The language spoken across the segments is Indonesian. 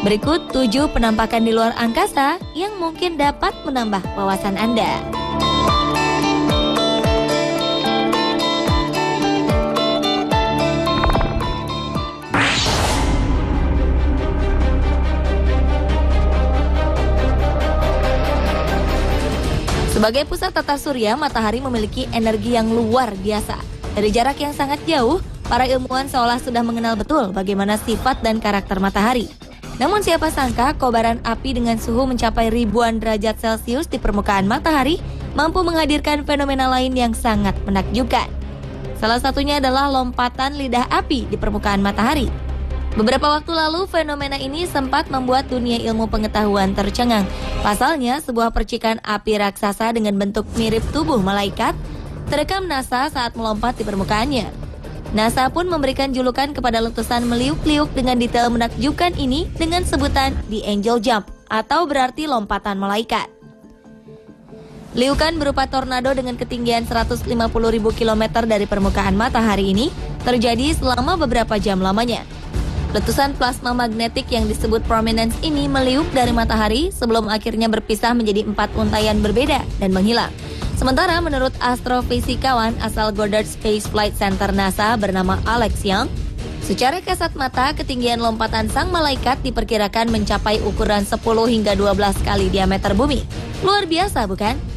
Berikut 7 penampakan di luar angkasa yang mungkin dapat menambah wawasan Anda. Sebagai pusat tata surya, matahari memiliki energi yang luar biasa. Dari jarak yang sangat jauh, para ilmuwan seolah sudah mengenal betul bagaimana sifat dan karakter matahari. Namun siapa sangka kobaran api dengan suhu mencapai ribuan derajat Celcius di permukaan matahari mampu menghadirkan fenomena lain yang sangat menakjubkan. Salah satunya adalah lompatan lidah api di permukaan matahari. Beberapa waktu lalu, fenomena ini sempat membuat dunia ilmu pengetahuan tercengang. Pasalnya, sebuah percikan api raksasa dengan bentuk mirip tubuh malaikat terekam NASA saat melompat di permukaannya. NASA pun memberikan julukan kepada letusan meliuk-liuk dengan detail menakjubkan ini dengan sebutan The Angel Jump, atau berarti lompatan malaikat. Liukan berupa tornado dengan ketinggian 150.000 km dari permukaan matahari ini terjadi selama beberapa jam lamanya. Letusan plasma magnetik yang disebut prominence ini meliuk dari matahari sebelum akhirnya berpisah menjadi 4 untaian berbeda dan menghilang. Sementara menurut astrofisikawan asal Goddard Space Flight Center NASA bernama Alex Young, secara kasat mata ketinggian lompatan sang malaikat diperkirakan mencapai ukuran 10 hingga 12 kali diameter bumi. Luar biasa, bukan?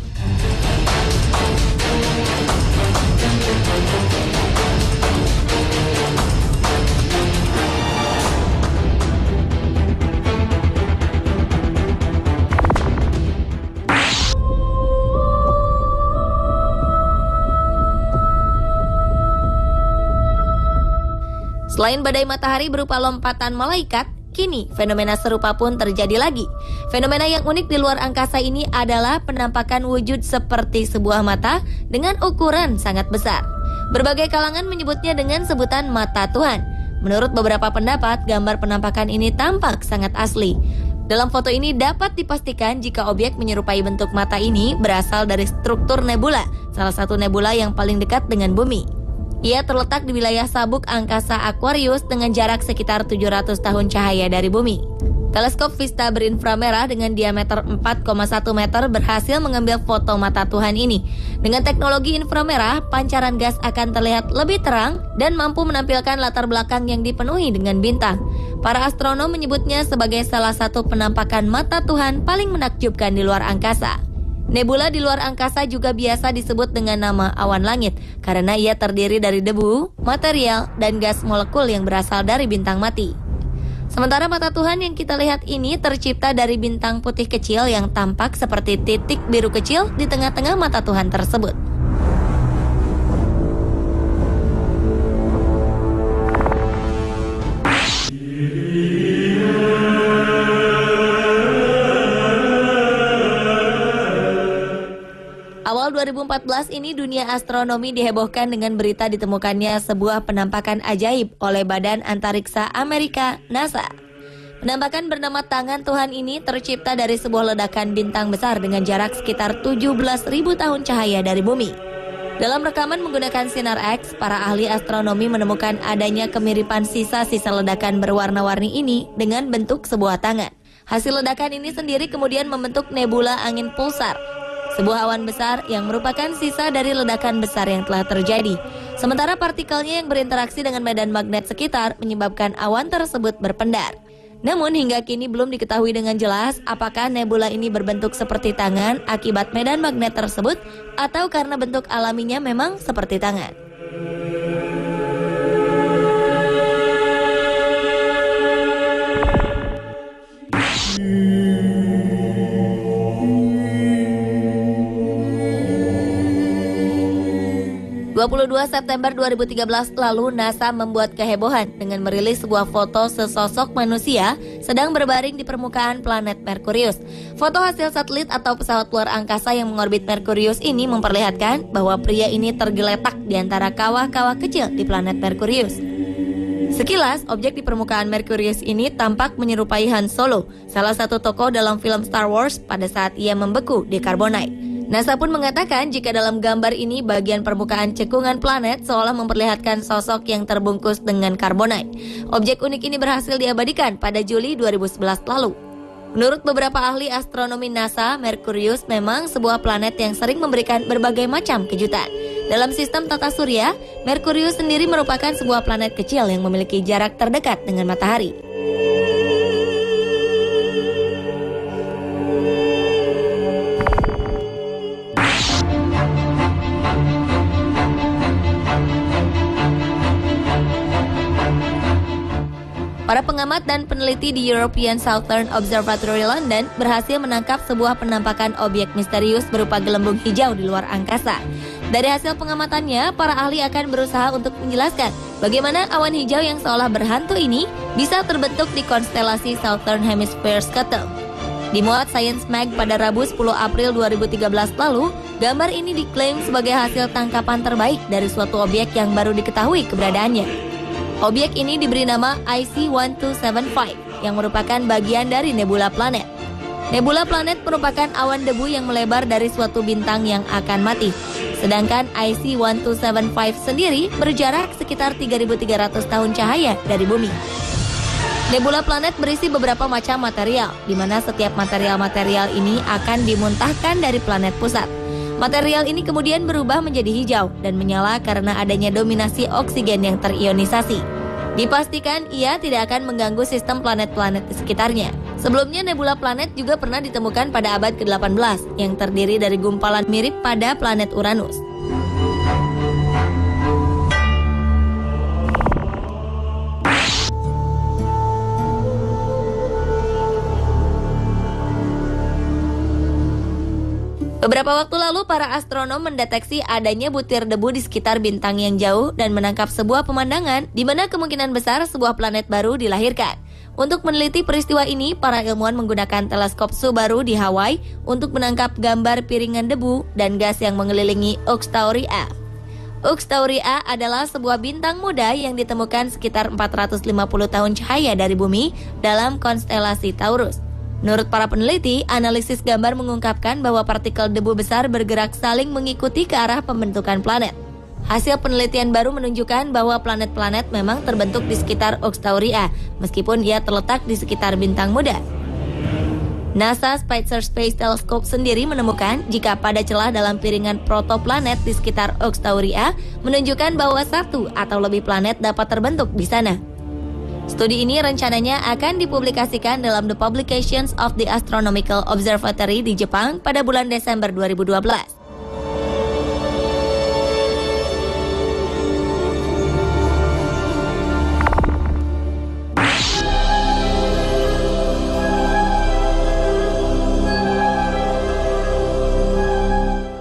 Selain badai matahari berupa lompatan malaikat, kini fenomena serupa pun terjadi lagi. Fenomena yang unik di luar angkasa ini adalah penampakan wujud seperti sebuah mata dengan ukuran sangat besar. Berbagai kalangan menyebutnya dengan sebutan mata Tuhan. Menurut beberapa pendapat, gambar penampakan ini tampak sangat asli. Dalam foto ini dapat dipastikan jika objek menyerupai bentuk mata ini berasal dari struktur nebula, salah satu nebula yang paling dekat dengan bumi. Ia terletak di wilayah sabuk angkasa Aquarius dengan jarak sekitar 700 tahun cahaya dari bumi. Teleskop Vista berinframerah dengan diameter 4,1 meter berhasil mengambil foto mata Tuhan ini. Dengan teknologi inframerah, pancaran gas akan terlihat lebih terang dan mampu menampilkan latar belakang yang dipenuhi dengan bintang. Para astronom menyebutnya sebagai salah satu penampakan mata Tuhan paling menakjubkan di luar angkasa. Nebula di luar angkasa juga biasa disebut dengan nama awan langit karena ia terdiri dari debu, material, dan gas molekul yang berasal dari bintang mati. Sementara mata Tuhan yang kita lihat ini tercipta dari bintang putih kecil yang tampak seperti titik biru kecil di tengah-tengah mata Tuhan tersebut. Awal 2014 ini dunia astronomi dihebohkan dengan berita ditemukannya sebuah penampakan ajaib oleh Badan Antariksa Amerika, NASA. Penampakan bernama Tangan Tuhan ini tercipta dari sebuah ledakan bintang besar dengan jarak sekitar 17.000 tahun cahaya dari bumi. Dalam rekaman menggunakan sinar X, para ahli astronomi menemukan adanya kemiripan sisa-sisa ledakan berwarna-warni ini dengan bentuk sebuah tangan. Hasil ledakan ini sendiri kemudian membentuk nebula angin pulsar, sebuah awan besar yang merupakan sisa dari ledakan besar yang telah terjadi. Sementara partikelnya yang berinteraksi dengan medan magnet sekitar menyebabkan awan tersebut berpendar. Namun hingga kini belum diketahui dengan jelas apakah nebula ini berbentuk seperti tangan akibat medan magnet tersebut atau karena bentuk alaminya memang seperti tangan. ...22 September 2013 lalu NASA membuat kehebohan dengan merilis sebuah foto sesosok manusia sedang berbaring di permukaan planet Merkurius. Foto hasil satelit atau pesawat luar angkasa yang mengorbit Merkurius ini memperlihatkan bahwa pria ini tergeletak di antara kawah-kawah kecil di planet Merkurius. Sekilas, objek di permukaan Merkurius ini tampak menyerupai Han Solo, salah satu tokoh dalam film Star Wars pada saat ia membeku di Carbonite. NASA pun mengatakan jika dalam gambar ini bagian permukaan cekungan planet seolah memperlihatkan sosok yang terbungkus dengan karbonat. Objek unik ini berhasil diabadikan pada Juli 2011 lalu. Menurut beberapa ahli astronomi NASA, Merkurius memang sebuah planet yang sering memberikan berbagai macam kejutan. Dalam sistem tata surya, Merkurius sendiri merupakan sebuah planet kecil yang memiliki jarak terdekat dengan matahari. Para pengamat dan peneliti di European Southern Observatory London berhasil menangkap sebuah penampakan objek misterius berupa gelembung hijau di luar angkasa. Dari hasil pengamatannya, para ahli akan berusaha untuk menjelaskan bagaimana awan hijau yang seolah berhantu ini bisa terbentuk di konstelasi Southern Hemisphere Scuttle. Dimuat Science Mag pada Rabu 10 April 2013 lalu, gambar ini diklaim sebagai hasil tangkapan terbaik dari suatu objek yang baru diketahui keberadaannya. Objek ini diberi nama IC-1275 yang merupakan bagian dari nebula planet. Nebula planet merupakan awan debu yang melebar dari suatu bintang yang akan mati. Sedangkan IC-1275 sendiri berjarak sekitar 3.300 tahun cahaya dari bumi. Nebula planet berisi beberapa macam material, di mana setiap material-material ini akan dimuntahkan dari planet pusat. Material ini kemudian berubah menjadi hijau dan menyala karena adanya dominasi oksigen yang terionisasi. Dipastikan ia tidak akan mengganggu sistem planet-planet di sekitarnya. Sebelumnya nebula planet juga pernah ditemukan pada abad ke-18 yang terdiri dari gumpalan mirip pada planet Uranus. Beberapa waktu lalu, para astronom mendeteksi adanya butir debu di sekitar bintang yang jauh dan menangkap sebuah pemandangan di mana kemungkinan besar sebuah planet baru dilahirkan. Untuk meneliti peristiwa ini, para ilmuwan menggunakan teleskop Subaru di Hawaii untuk menangkap gambar piringan debu dan gas yang mengelilingi Uxtauria A. Uxtauria A adalah sebuah bintang muda yang ditemukan sekitar 450 tahun cahaya dari bumi dalam konstelasi Taurus. Menurut para peneliti, analisis gambar mengungkapkan bahwa partikel debu besar bergerak saling mengikuti ke arah pembentukan planet. Hasil penelitian baru menunjukkan bahwa planet-planet memang terbentuk di sekitar Uxtauria, meskipun ia terletak di sekitar bintang muda. NASA Spitzer Space Telescope sendiri menemukan jika pada celah dalam piringan protoplanet di sekitar Uxtauria menunjukkan bahwa satu atau lebih planet dapat terbentuk di sana. Studi ini rencananya akan dipublikasikan dalam The Publications of the Astronomical Observatory di Jepang pada bulan Desember 2012.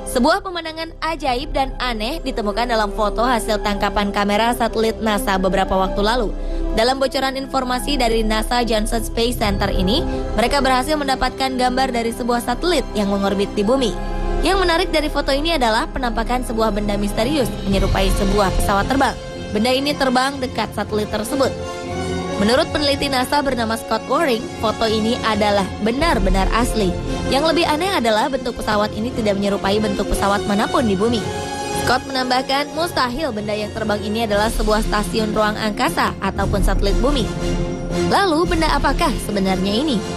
Sebuah pemandangan ajaib dan aneh ditemukan dalam foto hasil tangkapan kamera satelit NASA beberapa waktu lalu. Dalam bocoran informasi dari NASA Johnson Space Center ini, mereka berhasil mendapatkan gambar dari sebuah satelit yang mengorbit di bumi. Yang menarik dari foto ini adalah penampakan sebuah benda misterius menyerupai sebuah pesawat terbang. Benda ini terbang dekat satelit tersebut. Menurut peneliti NASA bernama Scott Waring, foto ini adalah benar-benar asli. Yang lebih aneh adalah bentuk pesawat ini tidak menyerupai bentuk pesawat manapun di bumi. Scott menambahkan, mustahil benda yang terbang ini adalah sebuah stasiun ruang angkasa ataupun satelit bumi. Lalu, benda apakah sebenarnya ini?